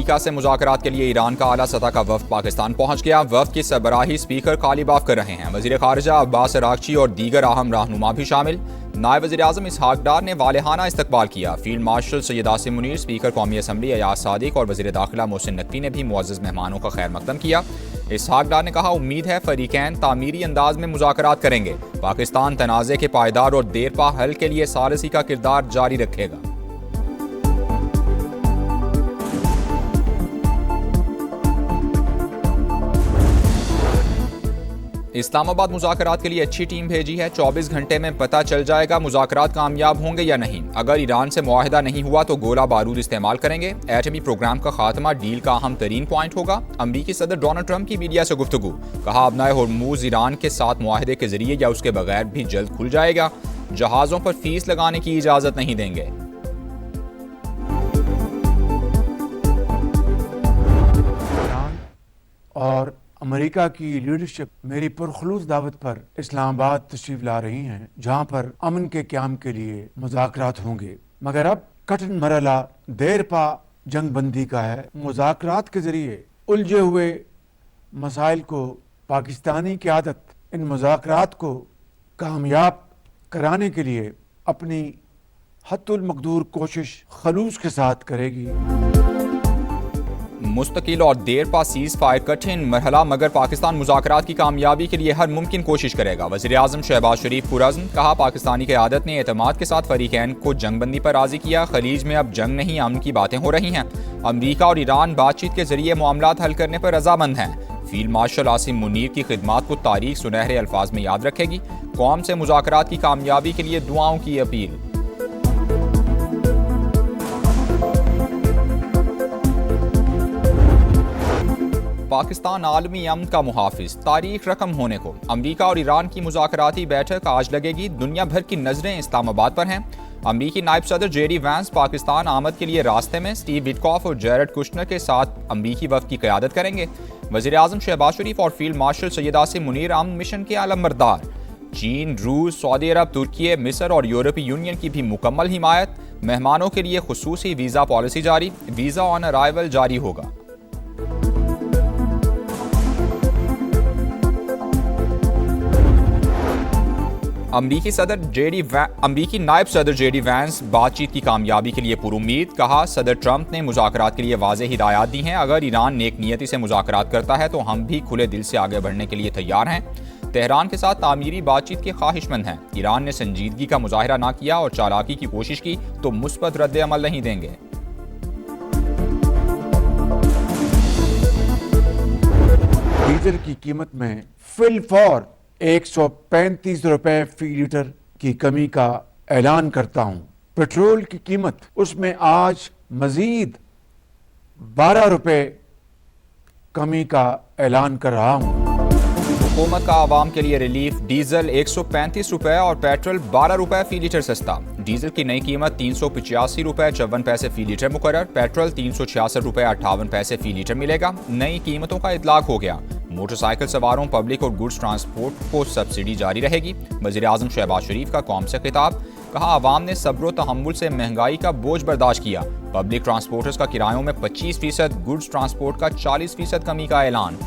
अमरीका से मुज़ाकरात के लिए ईरान का आला सतह का वफ्द पाकिस्तान पहुंच गया। वफ्द की सरबराही स्पीकर कालीबाफ कर रहे हैं। वज़ीर ख़ारिजा अब्बास अराग़ची और दीगर अहम रहनुमा भी शामिल। नायब वज़ीर आज़म इसहाक डार ने वालेहाना इस्तकबाल किया। Field marshal Syed Asim Munir, speaker कौमी असम्बली अयाज सादिक और वज़ीर दाखिला मोहसिन नकवी ने भी मुअज़्ज़ज़ मेहमानों का खैर मकदम किया। इसहाक डार ने कहा, उम्मीद है फ़रीक़ैन तामीरी अंदाज में मुज़ाकरात करेंगे। पाकिस्तान तनाज़े के पायदार और देरपा हल के लिए सालिसी का किरदार जारी रखेगा। इस्लामाबाद मुज़ाकरात के लिए अच्छी टीम भेजी है। 24 घंटे में पता चल जाएगा मुज़ाकरात कामयाब होंगे या नहीं। अगर ईरान से मुआहिदा नहीं हुआ तो गोला बारूद इस्तेमाल करेंगे। एटमी प्रोग्राम का खात्मा डील का अहम तरीन पॉइंट होगा। अमरीकी सदर डोनाल्ड ट्रंप की मीडिया से गुफ्तगू, कहा अपनाए होर्मुज़ ईरान के साथ मुआहिदे के जरिए या उसके बगैर भी जल्द खुल जाएगा। जहाज़ों पर फीस लगाने की इजाज़त नहीं देंगे। और अमेरिका की लीडरशिप मेरी पुरखलूस दावत पर इस्लामाबाद तशरीफ ला रही हैं, जहां पर अमन के क़याम के लिए मुज़ाकरात होंगे। मगर अब कठिन मरहला देरपा जंग बंदी का है। मुज़ाकरात के जरिए उलझे हुए मसाइल को पाकिस्तानी क़यादत इन मुज़ाकरात को कामयाब कराने के लिए अपनी हद्दुल मक़दूर कोशिश खलूस के साथ करेगी। मुस्तकिल और देरपा सीज़ फायर कठिन मरहला, मगर पाकिस्तान मुज़ाकरात की कामयाबी के लिए हर मुमकिन कोशिश करेगा। वज़ीर आज़म शहबाज शरीफ पुरअज़्म, कहा पाकिस्तानी क़यादत ने एतमाद के साथ फ़रीक़ैन को जंग बंदी पर राज़ी किया। खलीज में अब जंग नहीं अमन की बातें हो रही हैं। अमरीका और ईरान बातचीत के जरिए मामलात हल करने पर रज़ामंद हैं। फील्ड मार्शल आसिम मुनीर की खिदमात को तारीख सुनहरे अल्फाज में याद रखेगी। कौम से मुज़ाकरात की कामयाबी के लिए दुआओं की अपील। पाकिस्तान आलमी अमन का मुहाफिज, तारीख रकम होने को। अमरीका और ईरान की मुज़ाकराती बैठक आज लगेगी। दुनिया भर की नजरें इस्लामाबाद पर हैं। अमरीकी नायब सदर जेडी वैंस पाकिस्तान आमद के लिए रास्ते में। स्टीव विटकॉफ और जेरेड कुशनर के साथ अमरीकी वफ़द की क़यादत करेंगे। वज़ीर आज़म शहबाज शरीफ और फील्ड मार्शल सैयद आसिम मुनीर अमन मिशन के आलमबरदार। चीन, रूस, सऊदी अरब, तुर्की, मिस्र और यूरोपीय यूनियन की भी मुकम्मल हिमायत। मेहमानों के लिए खुसूसी वीज़ा पॉलिसी जारी। वीज़ा ऑन अराइवल जारी होगा। अमरीकी नायब सदर जेडी वैंस बातचीत की कामयाबी के लिए पुरुम्मीद, कहा सदर ट्रंप ने मुज़ाकरात के लिए वाज़ेह हिदायत दी हैं। अगर ईरान नेक नियति से मुज़ाकरात करता है तो हम भी खुले दिल से आगे बढ़ने के लिए तैयार हैं। तेहरान के साथ तामीरी बातचीत के ख्वाहिशमंद हैं। ईरान ने संजीदगी का मुजाहरा ना किया और चालाकी की कोशिश की तो मुस्बत रद्द अमल नहीं देंगे। डीजल की कीमत में फिलफौर 135 रुपए फी लीटर की कमी का ऐलान करता हूं। पेट्रोल की कीमत उसमें आज मजीद 12 रुपए कमी का ऐलान कर रहा हूं। हुकूमत का आवाम के लिए रिलीफ। डीजल 135 रुपए और पेट्रोल 12 रुपए फी लीटर सस्ता। डीजल की नई कीमत 385 रुपए 54 पैसे फी लीटर मुकर्रर। पेट्रोल 366 रुपए 58 पैसे फी लीटर मिलेगा। नई कीमतों का इतलाक हो गया। मोटरसाइकिल सवारों, पब्लिक और गुड्स ट्रांसपोर्ट को सब्सिडी जारी रहेगी। वज़ीर आज़म शहबाज शरीफ का कौम से खिताब, कहा आवाम ने सब्र व तहम्मुल से महंगाई का बोझ बर्दाश्त किया। पब्लिक ट्रांसपोर्टर्स का किरायों में 25%, गुड्स ट्रांसपोर्ट का 40% कमी का ऐलान।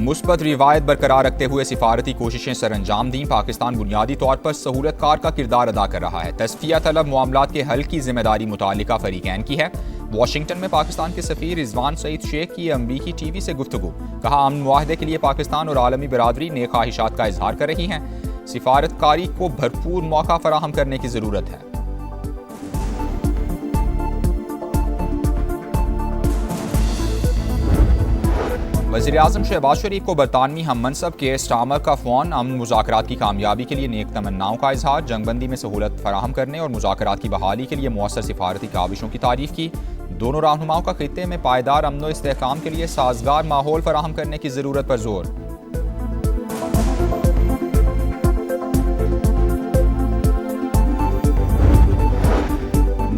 मुस्बत रिवायत बरकरार रखते हुए सिफारती कोशिशें सरअंजाम दी। पाकिस्तान बुनियादी तौर पर सहूलतकार का किरदार अदा कर रहा है। तस्फिया तलब मामलात के हल की जिम्मेदारी मुतालिका फरीकैन की है। वाशिंगटन में पाकिस्तान के सफीर रिजवान सईद शेख की अमरीकी टीवी से गुफ्तगू, कहा अमन मुआहदे के लिए पाकिस्तान और आलमी बरादरी नेक ख्वाहिशात का इजहार कर रही हैं। सिफारतकारी को भरपूर मौका फराहम करने की ज़रूरत है। वज़ीर आज़म शहबाज शरीफ को बरतानवी हम मनसब के स्टामर का फ़ोन। अमन मुज़ाकरात की कामयाबी के लिए नेक तमन्नाओं का इजहार। जंगबंदी में सहूलत फराहम करने और मुज़ाकरात की बहाली के लिए मौसर सिफारती काविशों की तारीफ की। दोनों रहनुमाओं का खित्ते में पायदार अमन व इस्तेहकाम के लिए साजगार माहौल फराहम करने की ज़रूरत पर जोर।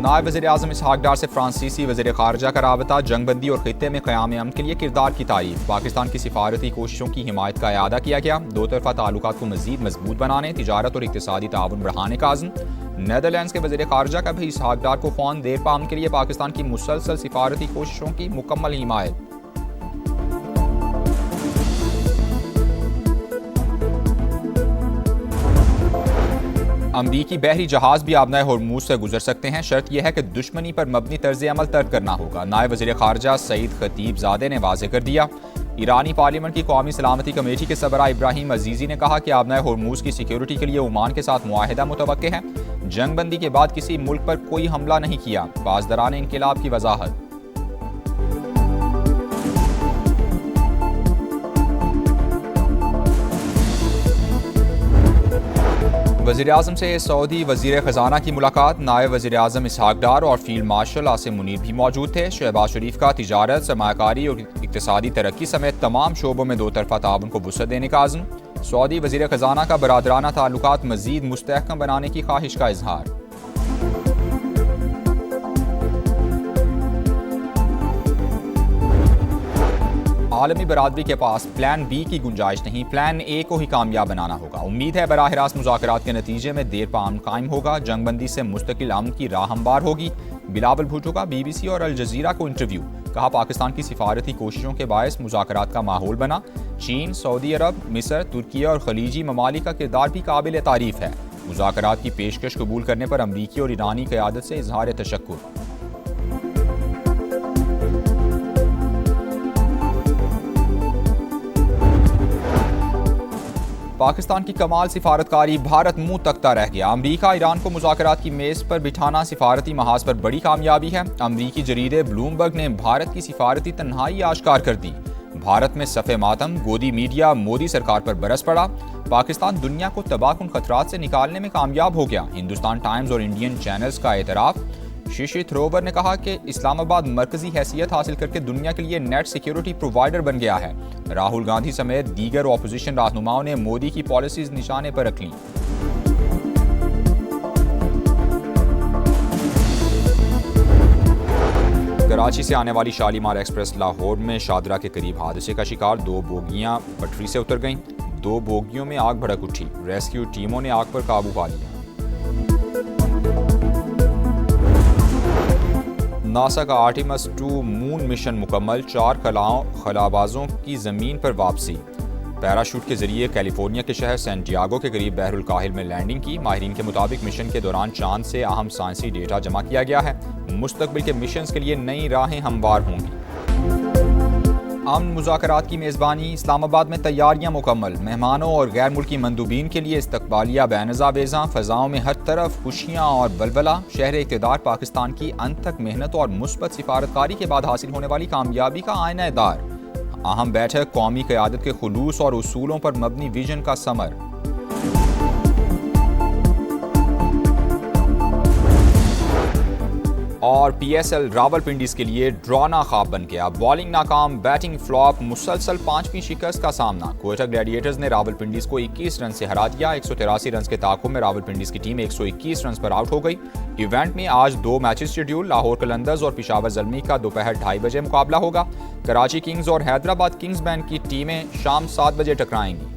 नायब वज़ीर आज़म इसहाक डार से फ्रांसीसी वज़ीर ख़ारजा का राबता, जंगबंदी और ख़ित्ते में क़याम अमन के लिए किरदार की तारीफ। पाकिस्तान की सिफारती कोशिशों की हिमायत का इआदा किया गया। दो तरफ़ा ताल्लुकात को मज़ीद मजबूत बनाने, तिजारत और इक़्तिसादी ताउन बढ़ाने का अज़्म। नेदरलैंड्स के वज़ीर ख़ारजा का भी इसहाक डार को फ़ौन देर पाम के लिए पाकिस्तान की मुसलसल सिफारती कोशिशों की मुकम्मल हिमायत। अमरीकी बहरी जहाज भी आबनाए होर्मुज से गुजर सकते हैं, शर्त यह है कि दुश्मनी पर मबनी तर्ज अमल तर्क करना होगा। नायब वज़ीर ख़ारजा सईद खतीबज़ादे ने वाज़ेह कर दिया। ईरानी पार्लियामेंट की कौमी सलामती कमेटी के सरबराह इब्राहिम अजीज़ी ने कहा कि आबनाए होर्मुज की सिक्योरिटी के लिए ओमान के साथ मुआहिदा मुतवक्के है। जंगबंदी के बाद किसी मुल्क पर कोई हमला नहीं किया। पासदारान इनकिलाब की वजाहत। वज़ीर आज़म से सऊदी वज़ीर ख़जाना की मुलाकात। नायब वज़ीर आज़म इसहाक डार और फील्ड मार्शल आसिम मुनीर भी मौजूद थे। शहबाज शरीफ का तिजारत, सरमायाकारी और इक़्तिसादी तरक्की समेत तमाम शोबों में दो तरफ़ा ताउन को वुसअत देने का अज़्म। सऊदी वज़ीर ख़जाना का बरादराना ताल्लुकात मज़ीद मुस्तहकम बनाने की ख्वाहिश का इजहार। आलमी बरादरी के पास प्लान बी की गुंजाइश नहीं, प्लान ए को ही कामयाब बनाना होगा। उम्मीद है बराह रास्त मुज़ाकरात के नतीजे में देर पा अमन कायम होगा, जंगबंदी से मुस्तकिल अमन की राह हमवार होगी। बिलावल भुट्टो का BBC और अल जज़ीरा को इंटरव्यू। कहा, पाकिस्तान की सिफारती कोशिशों के बायस मुज़ाकरात का माहौल बना। चीन, सऊदी अरब, मिस्र, तुर्की और खलीजी ममालिक का किरदार भी काबिल तारीफ है। मुज़ाकरात की पेशकश कबूल करने पर अमरीकी और ईरानी क़यादत से इजहार तशक्कुर। पाकिस्तान की कमाल सिफारतकारी, भारत मुंह तकता रह गया। अमरीका ईरान को मुज़ाकरात की मेज़ पर बिठाना सिफारती महाज पर बड़ी कामयाबी है। अमरीकी जरीदे ब्लूमबर्ग ने भारत की सिफारती तन्हाई आश्कार कर दी। भारत में सफ़े मातम, गोदी मीडिया मोदी सरकार पर बरस पड़ा। पाकिस्तान दुनिया को तबाहकुन खतरात से निकालने में कामयाब हो गया। हिंदुस्तान टाइम्स और इंडियन चैनल्स का एतराफ़। शिशी थ्रोवर ने कहा कि इस्लामाबाद मरकजी हैसियत हासिल करके दुनिया के लिए नेट सिक्योरिटी प्रोवाइडर बन गया है। राहुल गांधी समेत दीगर ऑपोजिशन रहनुमाओं ने मोदी की पॉलिसीज निशाने पर रख लीं। कराची से आने वाली शालीमार एक्सप्रेस लाहौर में शादरा के करीब हादसे का शिकार। 2 बोगियां पटरी से उतर गईं। 2 बोगियों में आग भड़क उठी। रेस्क्यू टीमों ने आग पर काबू पा लिया। नासा का आर्टेमिस 2 मून मिशन मुकम्मल। 4 खलाबाजों की ज़मीन पर वापसी। पैराशूट के जरिए कैलिफोर्निया के शहर सैंटियागो के करीब बहरुल काहिल में लैंडिंग की। माहिरीन के मुताबिक मिशन के दौरान चांद से अहम साइंसी डेटा जमा किया गया है। मुस्तकबिल के मिशंस के लिए नई राहें हमवार होंगी। अमन मुज़ाकरात की मेज़बानी। इस्लामाबाद में तैयारियां मुकम्मल। मेहमानों और गैर मुल्की मंदूबीन के लिए इस्तकबालिया बेनज़ावेज़ा। फ़ज़ाओं में हर तरफ खुशियाँ और बलबला। शहर इक़्तिदार पाकिस्तान की अनथक मेहनत और मुस्बत सिफारतकारी के बाद हासिल होने वाली कामयाबी का आईना दार। अहम बैठक। कौमी क़यादत के खुलूस और उसूलों पर मबनी विजन का समर। और PSL रावलपिंडी के लिए ड्रॉना ख्वाब बन गया। बॉलिंग नाकाम, बैटिंग फ्लॉप, मुसलसल 5वीं शिकस्त का सामना। कोयटा ग्लैडिएटर्स ने रावलपिंडी को 21 रन से हरा दिया। 183 रन के ताक़ुब में रावलपिंडी की टीम 121 रन पर आउट हो गई। इवेंट में आज 2 मैचेस शेड्यूल। लाहौर कलंदर्स और पेशावर ज़ल्मी का दोपहर 2:30 बजे मुकाबला होगा। कराची किंग्स और हैदराबाद किंग्स बैंड की टीमें शाम 7 बजे टकराएंगी।